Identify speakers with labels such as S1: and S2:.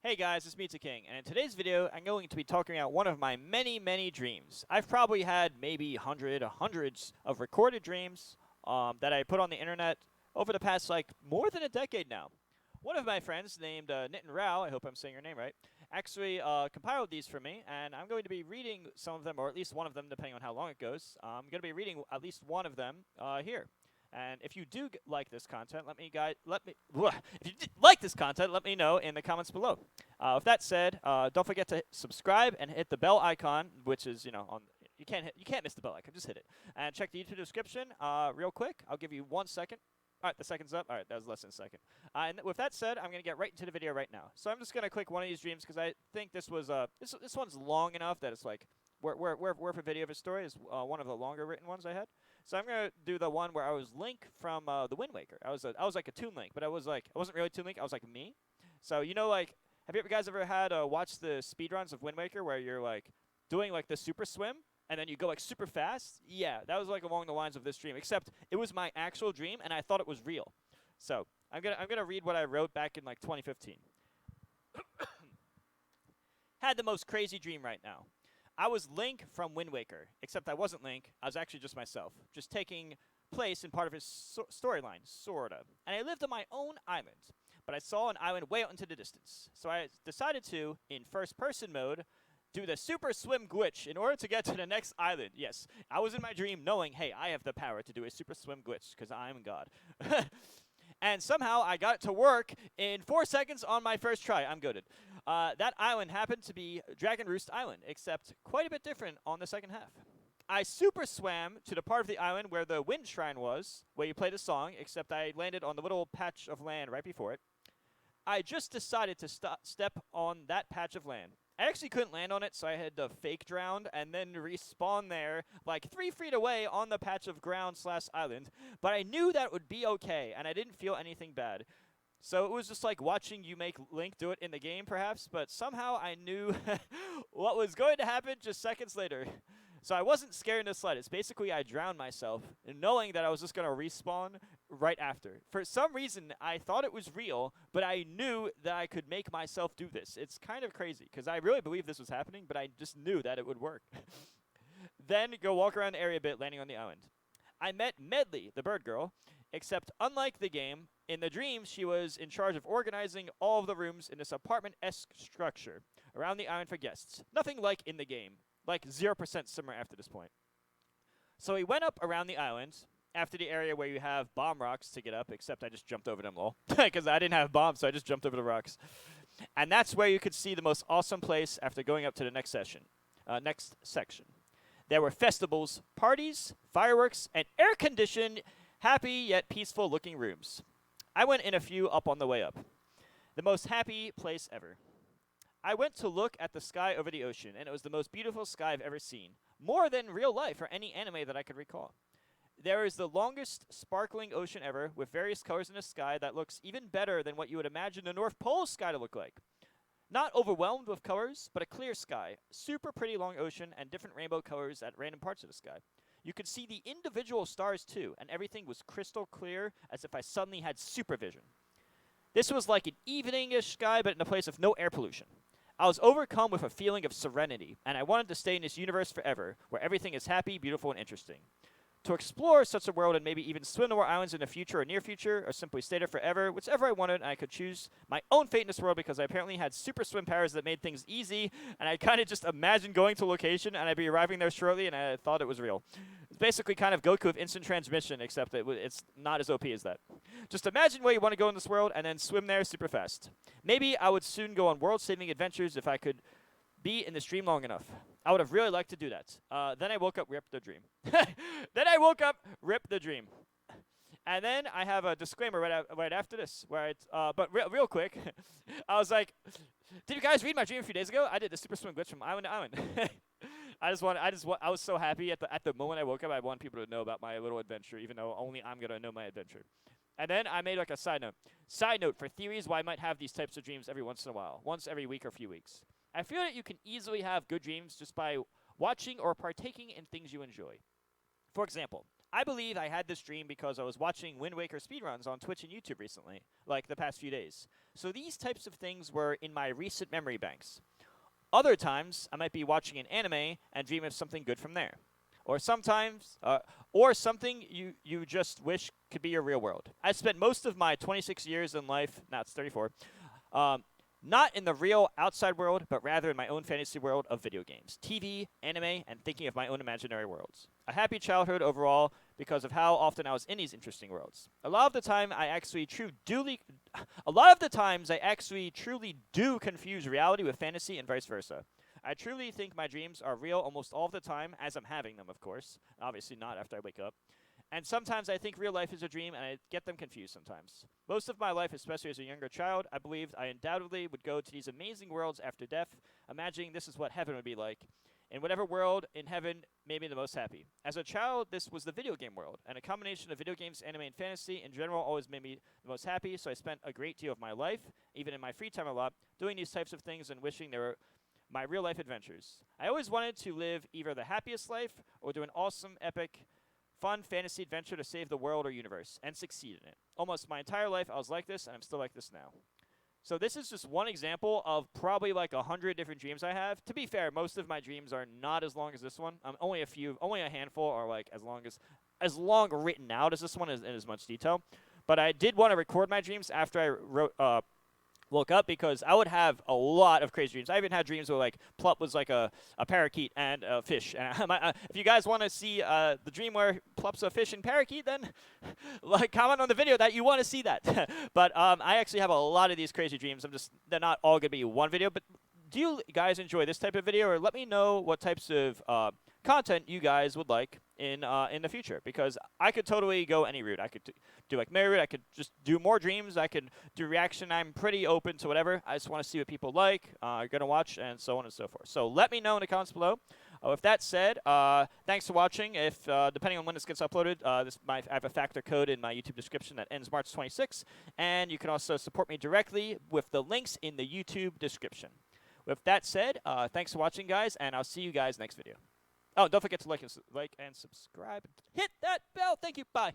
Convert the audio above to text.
S1: Hey guys, it's Mita King, and in today's video, I'm going to be talking about one of my many, many dreams. I've probably had maybe hundreds of recorded dreams that I put on the internet over the past, more than a decade now. One of my friends named Nitin Rao, I hope I'm saying your name right, actually compiled these for me, and I'm going to be reading some of them, or at least one of them, depending on how long it goes. I'm going to be reading at least one of them here. And if you do like this content, if you like this content, let me know in the comments below. With that said, don't forget to subscribe and hit the bell icon, which is on. You can't miss the bell icon. Just hit it and check the YouTube description. Real quick, I'll give you 1 second. All right, the second's up. All right, that was less than a second. And with that said, I'm gonna get right into the video right now. So I'm just gonna click one of these dreams because I think this was this one's long enough that it's like worth a video of a story is one of the longer written ones I had. So I'm gonna do the one where I was Link from the Wind Waker. I was like a Toon Link, but I wasn't really Toon Link. I was like me. So have you guys ever had watched the speedruns of Wind Waker where you're like doing like the super swim and then you go like super fast? Yeah, that was like along the lines of this dream, except it was my actual dream and I thought it was real. So I'm gonna read what I wrote back in like 2015. Had the most crazy dream right now. I was Link from Wind Waker, except I wasn't Link. I was actually just myself, just taking place in part of his storyline, sorta. And I lived on my own island, but I saw an island way out into the distance. So I decided to, in first-person mode, do the super swim glitch in order to get to the next island. Yes, I was in my dream knowing, hey, I have the power to do a super swim glitch because I'm God. And somehow I got it to work in 4 seconds on my first try. I'm goated. That island happened to be Dragon Roost Island, except quite a bit different on the second half. I super swam to the part of the island where the Wind Shrine was, where you play the song, except I landed on the little patch of land right before it. I just decided to step on that patch of land. I actually couldn't land on it, so I had to fake drown and then respawn there, like 3 feet away on the patch of ground/island. But I knew that would be okay, and I didn't feel anything bad. So it was just like watching you make Link do it in the game, perhaps, but somehow I knew what was going to happen just seconds later. So I wasn't scared in the slightest. Basically, I drowned myself, knowing that I was just going to respawn right after. For some reason, I thought it was real, but I knew that I could make myself do this. It's kind of crazy, because I really believed this was happening, but I just knew that it would work. Then go walk around the area a bit, landing on the island. I met Medli, the bird girl, except unlike the game, in the dream, she was in charge of organizing all of the rooms in this apartment-esque structure around the island for guests. Nothing like in the game. Like 0% similar after this point. So we went up around the island after the area where you have bomb rocks to get up, except I just jumped over them, lol. Because I didn't have bombs, so I just jumped over the rocks. And that's where you could see the most awesome place after going up to the next section. There were festivals, parties, fireworks, and air-conditioned, happy yet peaceful-looking rooms. I went in a few up on the way up. The most happy place ever. I went to look at the sky over the ocean, and it was the most beautiful sky I've ever seen. More than real life or any anime that I could recall. There is the longest sparkling ocean ever, with various colors in the sky that looks even better than what you would imagine the North Pole sky to look like. Not overwhelmed with colors, but a clear sky, super pretty long ocean, and different rainbow colors at random parts of the sky. You could see the individual stars too, and everything was crystal clear, as if I suddenly had supervision. This was like an evening-ish sky, but in a place of no air pollution. I was overcome with a feeling of serenity, and I wanted to stay in this universe forever, where everything is happy, beautiful, and interesting. To explore such a world and maybe even swim to more islands in the future or near future, or simply stay there forever, whichever I wanted, and I could choose my own fate in this world because I apparently had super swim powers that made things easy, and I kind of just imagined going to a location, and I'd be arriving there shortly, and I thought it was real. It's basically kind of Goku with instant transmission, except it's not as OP as that. Just imagine where you want to go in this world, and then swim there super fast. Maybe I would soon go on world-saving adventures if I could be in this dream long enough. I would have really liked to do that. Then I woke up, ripped the dream. Then I woke up, ripped the dream. And then I have a disclaimer right after this, but real quick, I was like, did you guys read my dream a few days ago? I did the super swim glitch from island to island. I was so happy at the moment I woke up. I want people to know about my little adventure, even though only I'm gonna know my adventure. And then I made like a side note. Side note for theories why I might have these types of dreams every once in a while, once every week or few weeks. I feel that you can easily have good dreams just by watching or partaking in things you enjoy. For example, I believe I had this dream because I was watching Wind Waker speedruns on Twitch and YouTube recently, like the past few days. So these types of things were in my recent memory banks. Other times, I might be watching an anime and dream of something good from there. Or sometimes, or something you just wish could be your real world. I spent most of my 26 years in life, now it's 34, not in the real outside world, but rather in my own fantasy world of video games, TV, anime, and thinking of my own imaginary worlds. A happy childhood overall because of how often I was in these interesting worlds. A lot of the times I actually truly do confuse reality with fantasy and vice versa. I truly think my dreams are real almost all the time as I'm having them, of course. Obviously not after I wake up. And sometimes I think real life is a dream, and I get them confused sometimes. Most of my life, especially as a younger child, I believed I undoubtedly would go to these amazing worlds after death, imagining this is what heaven would be like. In whatever world in heaven made me the most happy. As a child, this was the video game world, and a combination of video games, anime, and fantasy in general always made me the most happy, so I spent a great deal of my life, even in my free time a lot, doing these types of things and wishing they were my real life adventures. I always wanted to live either the happiest life or do an awesome, epic, fun fantasy adventure to save the world or universe and succeed in it. Almost my entire life I was like this, and I'm still like this now. So this is just one example of probably like 100 different dreams I have. To be fair, most of my dreams are not as long as this one. Only a handful are like as long written out as this one in as much detail. But I did want to record my dreams after I woke up because I would have a lot of crazy dreams. I even had dreams where like Plup was like a parakeet and a fish. And if you guys want to see the dream where Plup's a fish and parakeet, then like comment on the video that you want to see that. But I actually have a lot of these crazy dreams. They're not all gonna be one video. But do you guys enjoy this type of video, or let me know what types of content you guys would like in the future, because I could totally go any route. I could do like Mary route. I could just do more dreams. I could do reaction. I'm pretty open to whatever. I just want to see what people like, are gonna watch, and so on and so forth. So let me know in the comments below. With that said, thanks for watching. If depending on when this gets uploaded, I have a factor code in my YouTube description that ends March 26, and you can also support me directly with the links in the YouTube description. With that said, thanks for watching, guys, and I'll see you guys next video. Oh, don't forget to like and subscribe. Hit that bell. Thank you. Bye.